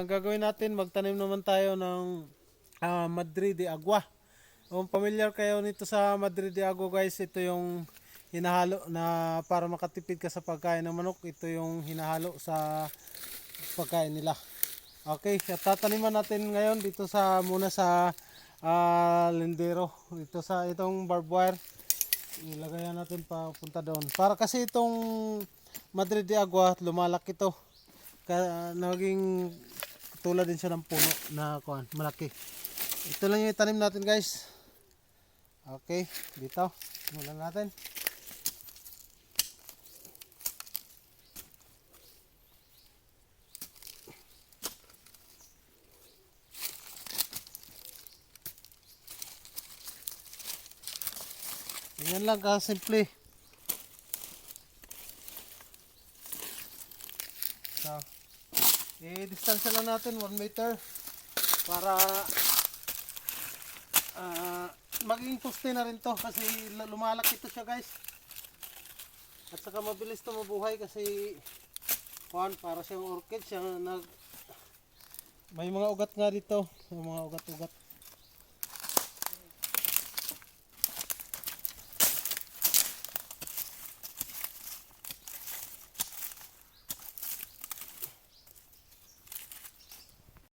gagawin natin, magtanim naman tayo ng Madrid de Agua. Kung familiar kayo nito sa Madrid de Agua guys, ito yung hinahalo na para makatipid ka sa pagkain ng manok. Ito yung hinahalo sa pagkain nila. Okay, at tataniman natin ngayon dito sa muna sa lindero. Dito sa itong barbed wire. Ilagayan natin pa punta doon. Para kasi itong Madrid de Agua, lumalaki ito. Naging tulad din siya ng puno na malaki. Ito lang yung itanim natin guys. Okay, dito. Simulan natin. Ganyan lang simple. So, i-distansya lang natin 1 meter para maging poste na rin to kasi lumalaki ito siya guys. At saka mabilis to mabuhay kasi para siyang orchid siya may mga ugat nga dito, may mga ugat-ugat.